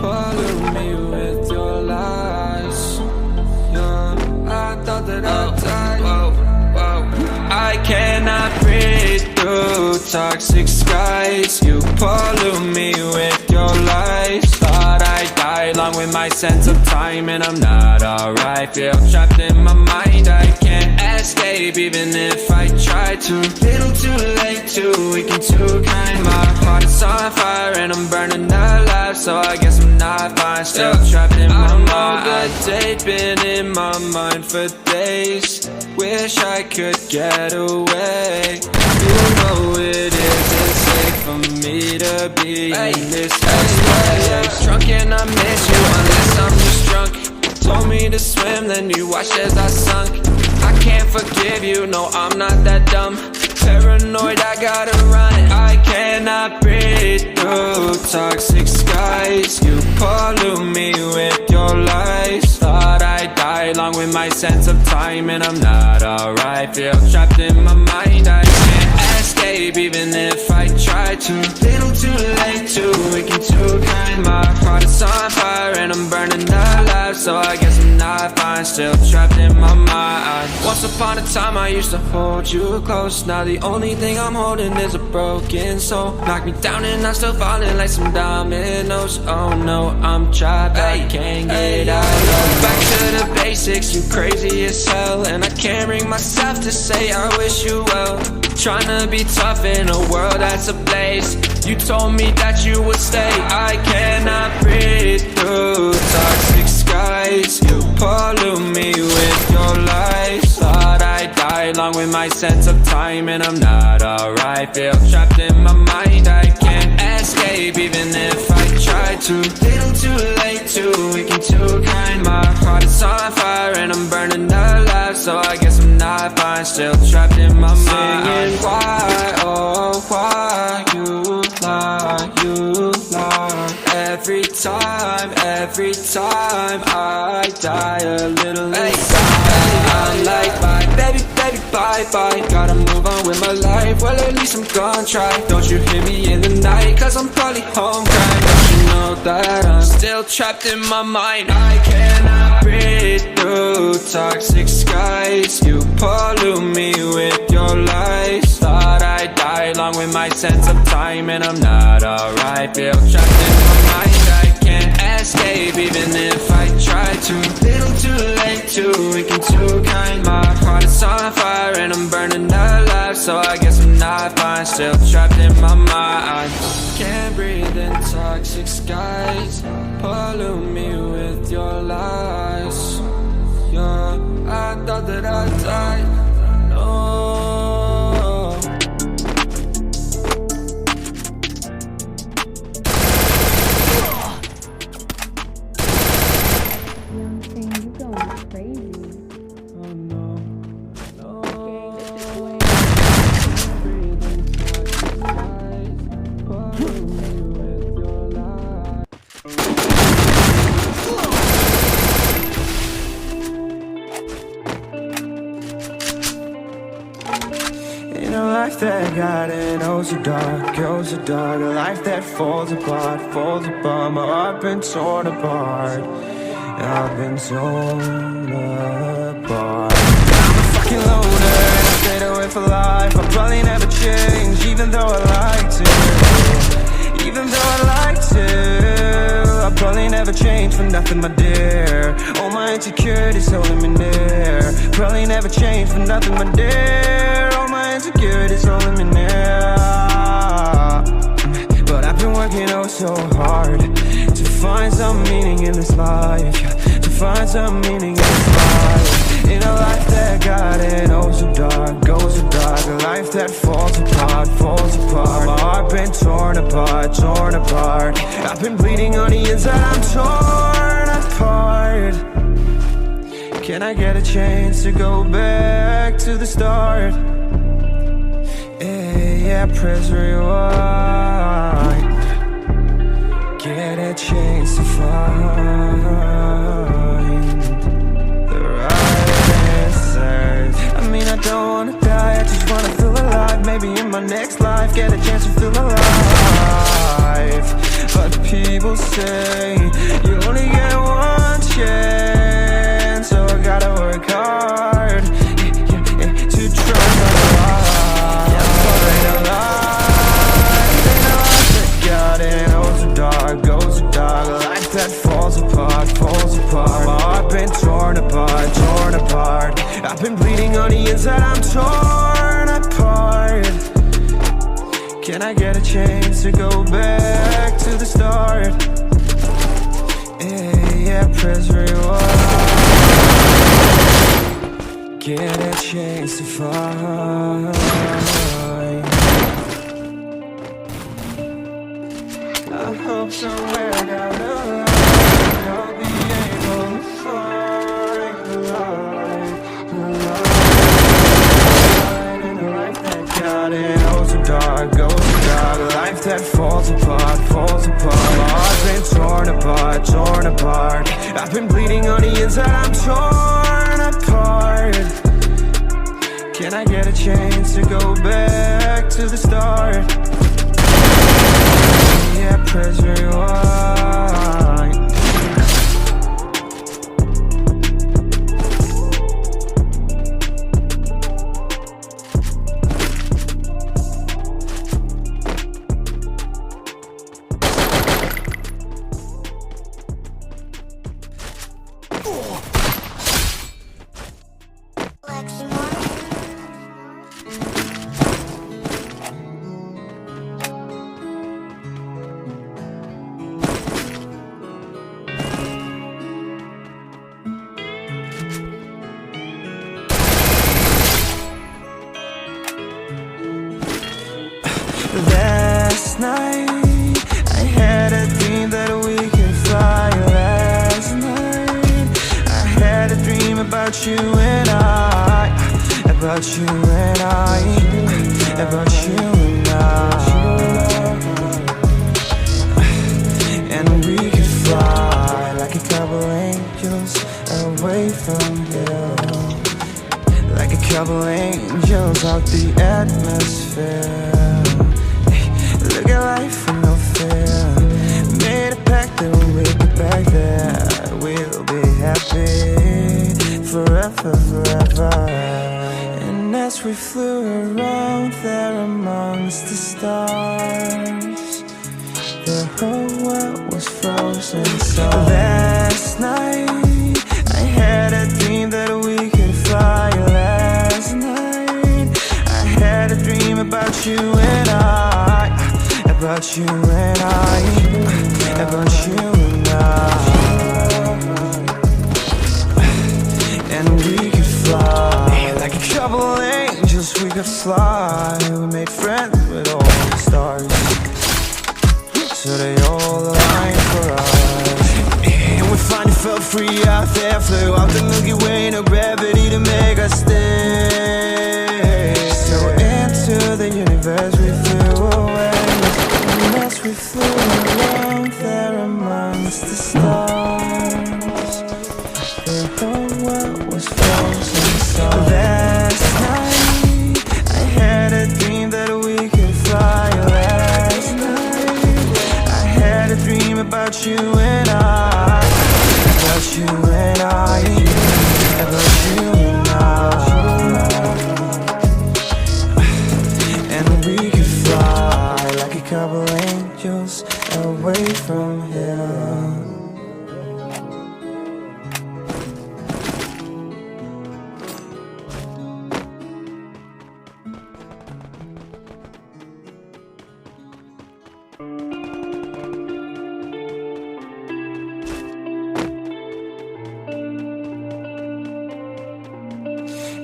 pollute me with your lies. Yeah, I thought that I'd die. I cannot breathe through toxic skies. You pollute me with your lies. Thought I'd die along with my sense of time, and I'm not alright. Feel trapped in my mind, I can't escape even if I try to. Little too late, too weak and too kind. My heart is on fire and I'm burning alive, so I guess I'm not fine. Still trapped in my mind. That date been in my mind for days. Wish I could get away. You know it isn't safe for me to be in this place. Drunk and I miss you unless I'm just drunk. Told me to swim, then you watched as I sunk. I can't forgive you, no I'm not that dumb. Paranoid, I gotta run it. I cannot breathe through toxic skies. You pollute me with your lies. Thought I'd die along with my sense of time, and I'm not alright. Feel trapped in my mind, I can't escape even if I try to. Little too late, too weak and too kind. My heart is on fire and I'm burning alive, so I guess I'm not fine. Still trapped in my mind. Once upon a time I used to hold you close. Now the only thing I'm holding is a broken soul. Knock me down and I'm still falling like some dominoes. Oh no, I'm trapped, I can't get out. Back to the basics, you crazy as hell, and I can't bring myself to say I wish you well. Tryna be tough in a world that's ablaze. You told me that you would stay. I cannot breathe through toxic skies. You pollute me with your lies. Thought I'd die along with my sense of time, and I'm not alright. Feel trapped in my mind, I can't escape even if I try to. Little too late, too weak and too kind. My heart is on fire and I'm burning alive, so I guess I'm not fine. Still trapped in my mind. Singing why, oh why you lie, you lie. Every time I die a little inside. I'm like bye, baby, baby, bye, bye. Gotta move on with my life, well at least I'm gonna try. Don't you hear me in the night, cause I'm probably home crying. Don't you know that I'm still trapped in my mind. I cannot breathe through toxic skies. You pollute me with your lies. Thought I'd die along with my sense of time, and I'm not alright. Feel trapped in my mind, I can't escape even if I try to. Little too late, too weak and too kind. My heart is on fire and I'm burning alive, so I guess I'm not fine. Still trapped in my mind. Can't breathe in toxic skies. Pollute me with your lies. Yeah, I thought that I'd die. No. In a life that got it, oh so dark, oh so dark. A life that falls apart, falls apart. My heart been torn apart, I've been torn apart. I'm a fucking loner and I stayed away for life. I'll probably never change, even though I like to. Even though I like to, I'll probably never change for nothing, my dear. All my insecurities holding me near. Probably never change for nothing, my dear. All my insecurities holding me near. But I've been working oh so hard to find some meaning in this life, to find some meaning in this life. In a life that got it oh so dark, goes so dark. A life that falls apart, falls apart. My heart been torn apart, torn apart. I've been bleeding on the inside, I'm torn apart. Can I get a chance to go back to the start? Yeah, press rewind. Get a chance to find the right answers. I mean, I don't wanna die, I just wanna feel alive. Maybe in my next life, get a chance to feel alive. But people say You only get one chance, so I gotta work hard to try not to lie. Ain't a life that got it. Goes so dark, a life that falls apart. My heart been torn apart. I've been bleeding on the inside, I'm torn apart. Can I get a chance to go back to the start? Yeah, press rewind. Get a chance to find. I hope somewhere down the line I'll be able to find the light in a life that got it. Goes so dark, a life that falls apart. My heart's been torn apart. I've been bleeding on the inside, I'm torn apart. Can I get a chance to go back to the start? Yeah, press rewind. Last night, I had a dream that we could fly. Last night, I had a dream about you and I. About you and I. About you and I. And we could fly like a couple angels away from here. Like a couple angels out the atmosphere. Look at life with no fear. Made a pact that when we get back there, we'll be happy forever. And as we flew around there amongst the stars, the whole world was frozen. So last night, I had a dream that we could fly. Last night, I had a dream about you and I. About you and I. About you and I. And we could fly like a couple angels, we could fly. We made friends with all the stars, so they all aligned for us. And we finally felt free out there. Flew out the Milky Way, no gravity to make us stay. So into the universe we flew away. And as we flew around there amongst the stars, the whole world was frozen. So last night, I had a dream that we could fly. Last night, I had a dream about you and I. About you and I. About you and I. And we could fly like a couple angels away from here.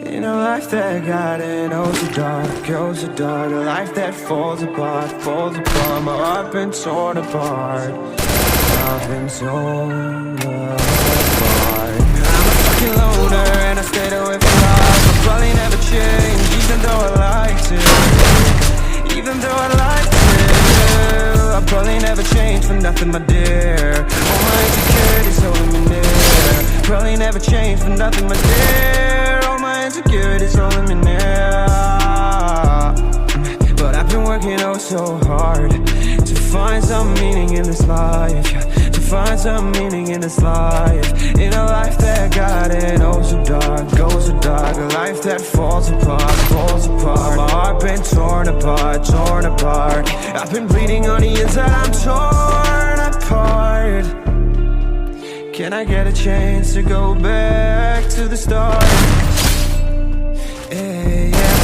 In a life that got it, goes so dark, a life that falls apart. My heart been torn apart. I've been torn apart. I'm a fucking loner and I stayed away from life. I'll probably never change, even though I like to. Even though I like to, I'll probably never change for nothing, my dear. All my insecurities holding me near. Probably never change for nothing, my dear. All my insecurities holding me near. But I've been working oh so hard to find some meaning in this life, to find some meaning in this life, in a life that got it oh so dark, goes so dark. A life that falls apart, falls apart. My heart been torn apart, torn apart. I've been bleeding on the inside, I'm torn apart. Can I get a chance to go back to the start? Yeah, yeah.